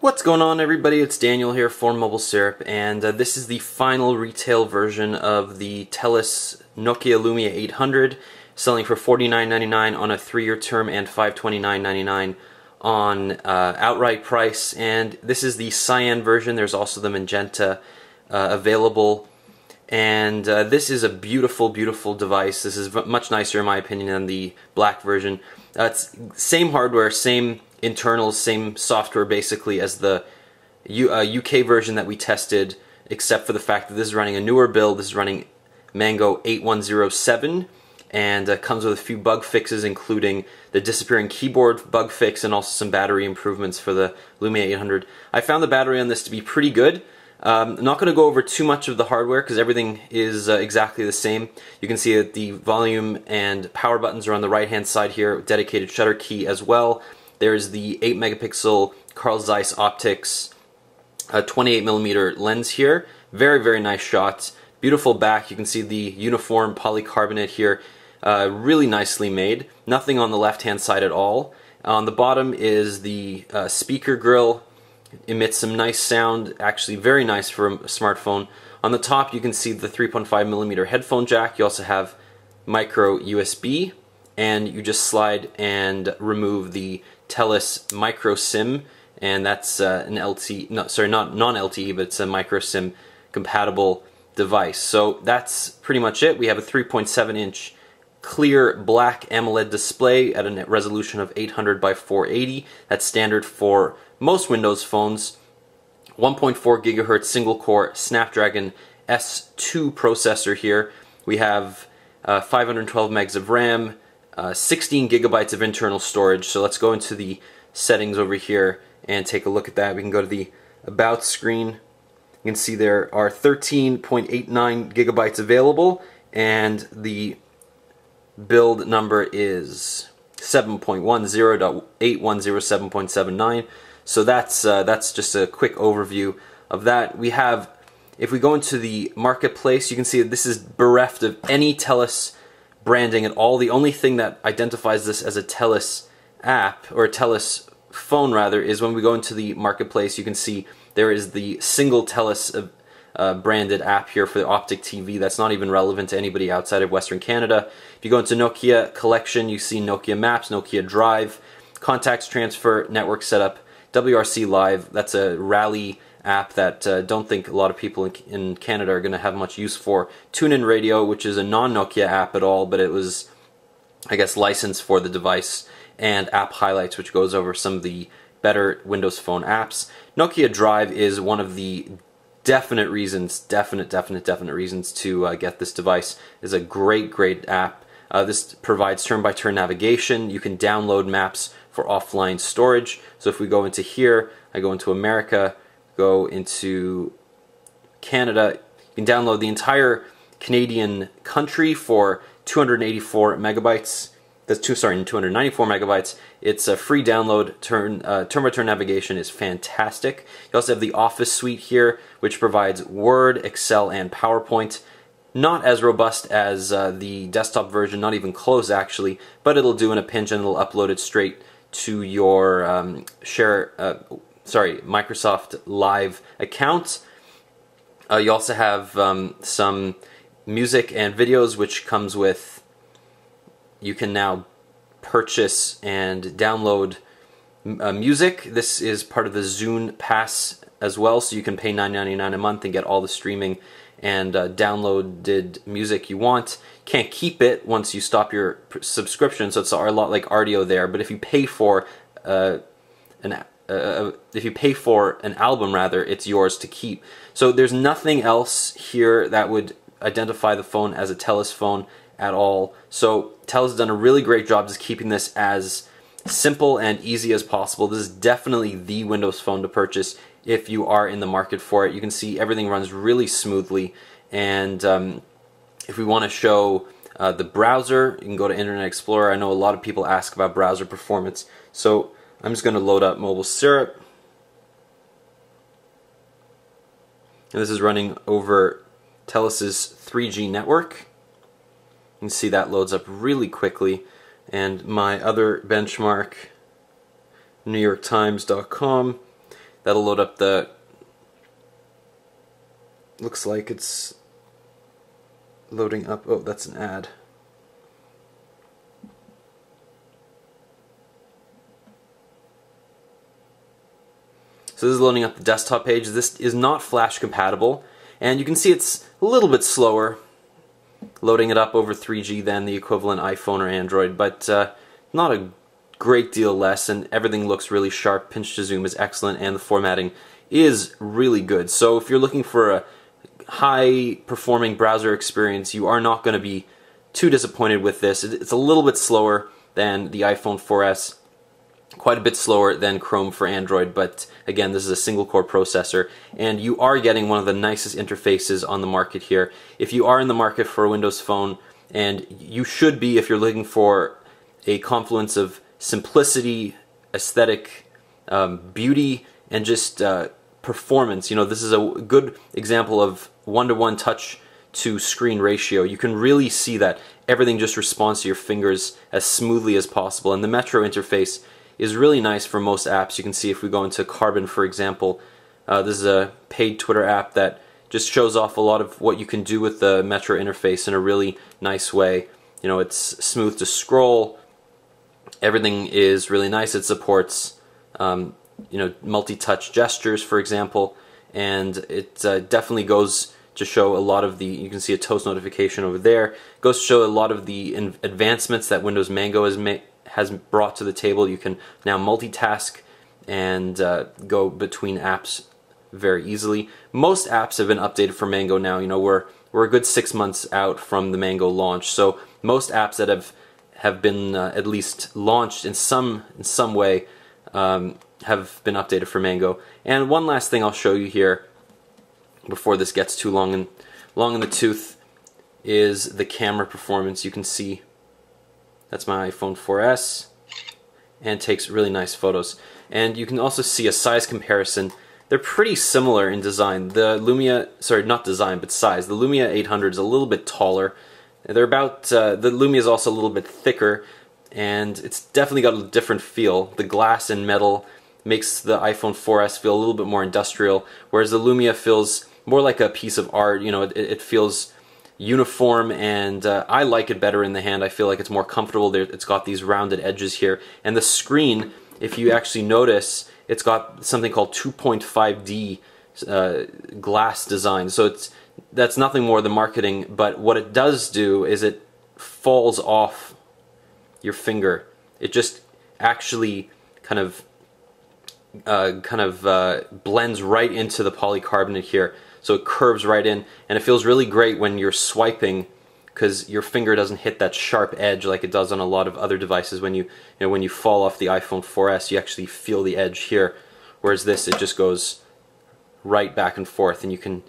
What's going on, everybody? It's Daniel here for Mobile Syrup, and this is the final retail version of the TELUS Nokia Lumia 800, selling for $49.99 on a 3-year term and $529.99 on outright price. And this is the cyan version. There's also the magenta available, and this is a beautiful, beautiful device. This is much nicer, in my opinion, than the black version. It's same hardware, same internals, same software basically as the UK version that we tested, except for the fact that this is running a newer build. This is running Mango 8107 and comes with a few bug fixes, including the disappearing keyboard bug fix and also some battery improvements for the Lumia 800. I found the battery on this to be pretty good. I'm not going to go over too much of the hardware because everything is exactly the same. You can see that the volume and power buttons are on the right hand side here, dedicated shutter key as well. There's the 8 megapixel Carl Zeiss optics 28mm lens here. Very, very nice shot. Beautiful back. You can see the uniform polycarbonate here. Really nicely made. Nothing on the left hand side at all. On the bottom is the speaker grill. Emits some nice sound, actually very nice for a smartphone. On the top you can see the 3.5mm headphone jack. You also have micro USB, and you just slide and remove the TELUS micro SIM, and that's an LTE, no, sorry, not non-LTE, but it's a micro SIM compatible device. So that's pretty much it. We have a 3.7-inch clear black AMOLED display at a resolution of 800 by 480. That's standard for most Windows phones. 1.4 gigahertz single-core Snapdragon S2 processor here. We have 512 megs of RAM, 16 gigabytes of internal storage. So let's go into the settings over here and take a look at that. We can go to the About screen. You can see there are 13.89 gigabytes available, and the build number is 7.10.8107.79. So that's just a quick overview of that. We have, if we go into the marketplace, you can see that this is bereft of any TELUS branding at all. The only thing that identifies this as a TELUS app, or a TELUS phone rather, is when we go into the marketplace. You can see there is the single TELUS branded app here for the Optic TV. That's not even relevant to anybody outside of Western Canada. If you go into Nokia Collection, you see Nokia Maps, Nokia Drive, Contacts Transfer, Network Setup, WRC Live. That's a rally app that don't think a lot of people in Canada are going to have much use for. TuneIn Radio, which is a non-Nokia app at all, but it was, I guess, licensed for the device, and App Highlights, which goes over some of the better Windows Phone apps. Nokia Drive is one of the definite reasons, definite reasons to get this device. It's a great app. This provides turn-by-turn navigation. You can download maps for offline storage. So if we go into here, I go into America, go into Canada, you can download the entire Canadian country for 284 megabytes. That's 294 megabytes. It's a free download. Turn-by-turn navigation is fantastic. You also have the Office suite here, which provides Word, Excel, and PowerPoint. Not as robust as the desktop version, not even close actually, but it'll do in a pinch, and it'll upload it straight to your Microsoft Live account. You also have some music and videos, which comes with, you can now purchase and download music. This is part of the Zune Pass as well, so you can pay $9.99 a month and get all the streaming and downloaded music you want. Can't keep it once you stop your subscription, so it's a lot like Rdio there. But if you pay for an album rather, it's yours to keep. So there's nothing else here that would identify the phone as a TELUS phone at all. So TELUS has done a really great job just keeping this as simple and easy as possible. This is definitely the Windows Phone to purchase if you are in the market for it. You can see everything runs really smoothly, and if we want to show the browser, you can go to Internet Explorer. I know a lot of people ask about browser performance, so I'm just going to load up Mobile Syrup. And this is running over TELUS's 3G network. You can see that loads up really quickly, and my other benchmark, NewYorkTimes.com, That'll load up the... Looks like it's loading up. Oh, that's an ad. So this is loading up the desktop page. This is not Flash compatible, and you can see it's a little bit slower loading it up over 3G than the equivalent iPhone or Android, but not a great deal less, and everything looks really sharp. Pinch to zoom is excellent, and the formatting is really good. So if you're looking for a high-performing browser experience, you are not going to be too disappointed with this. It's a little bit slower than the iPhone 4S, quite a bit slower than Chrome for Android, but again, this is a single-core processor, and you are getting one of the nicest interfaces on the market here. If you are in the market for a Windows Phone, and you should be if you're looking for a confluence of simplicity, aesthetic, beauty, and just performance, you know, this is a good example of one-to-one touch-to-screen ratio. You can really see that everything just responds to your fingers as smoothly as possible, and the Metro interface is really nice for most apps. You can see if we go into Carbon, for example, this is a paid Twitter app that just shows off a lot of what you can do with the Metro interface in a really nice way. You know, it's smooth to scroll. Everything is really nice. It supports you know, multi-touch gestures, for example, and it definitely goes to show a lot of the, you can see a toast notification over there, it goes to show a lot of the advancements that Windows Mango has brought to the table. You can now multitask and go between apps very easily. Most apps have been updated for Mango now. You know, we're a good 6 months out from the Mango launch, so most apps that have been at least launched in some way have been updated for Mango. And one last thing I'll show you here before this gets too long in the tooth is the camera performance. You can see that's my iPhone 4S, and takes really nice photos. And you can also see a size comparison. They're pretty similar in design. The Lumia, sorry, not design, but size. The Lumia 800 is a little bit taller. They're about, the Lumia is also a little bit thicker, and it's definitely got a different feel. The glass and metal makes the iPhone 4S feel a little bit more industrial, whereas the Lumia feels more like a piece of art. You know, it feels uniform, and I like it better in the hand. I feel like it's more comfortable. It's got these rounded edges here, and the screen, if you actually notice, it's got something called 2.5D glass design. So that's nothing more than marketing, but what it does do is it falls off your finger. It just actually kind of blends right into the polycarbonate here. So it curves right in, and it feels really great when you're swiping, because your finger doesn't hit that sharp edge like it does on a lot of other devices. When when you fall off the iPhone 4S, you actually feel the edge here, whereas this, it just goes right back and forth, and you can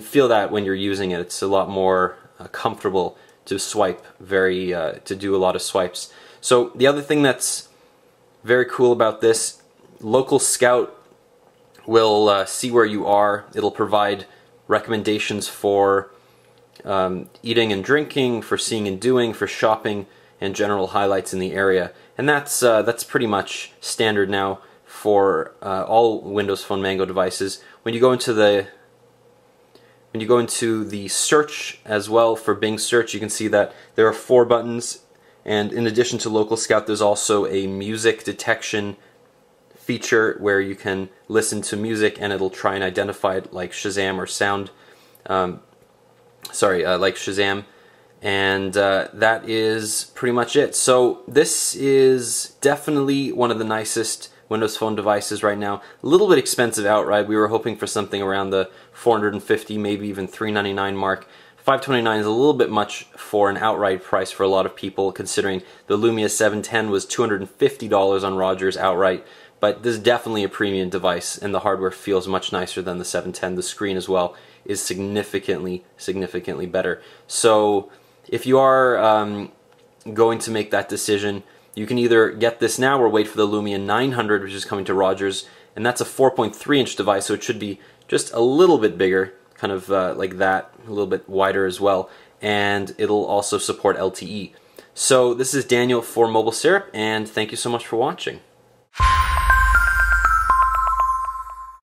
feel that when you're using it. It's a lot more comfortable to swipe, to do a lot of swipes. So the other thing that's very cool about this, Local Scout will see where you are. It'll provide recommendations for eating and drinking, for seeing and doing, for shopping, and general highlights in the area. And that's pretty much standard now for all Windows Phone Mango devices. When you go into the search as well for Bing search, you can see that there are 4 buttons, and in addition to Local Scout, there's also a music detection feature where you can listen to music and it'll try and identify it like Shazam or sound. Like Shazam. And that is pretty much it. So this is definitely one of the nicest Windows Phone devices right now. A little bit expensive outright. We were hoping for something around the $450, maybe even $399 mark. $529 is a little bit much for an outright price for a lot of people, considering the Lumia 710 was $250 on Rogers outright. But this is definitely a premium device, and the hardware feels much nicer than the 710. The screen as well is significantly better. So if you are going to make that decision, you can either get this now or wait for the Lumia 900, which is coming to Rogers, and that's a 4.3-inch device, so it should be just a little bit bigger, kind of like that, a little bit wider as well, and it'll also support LTE. So this is Daniel for Mobile Syrup, and thank you so much for watching.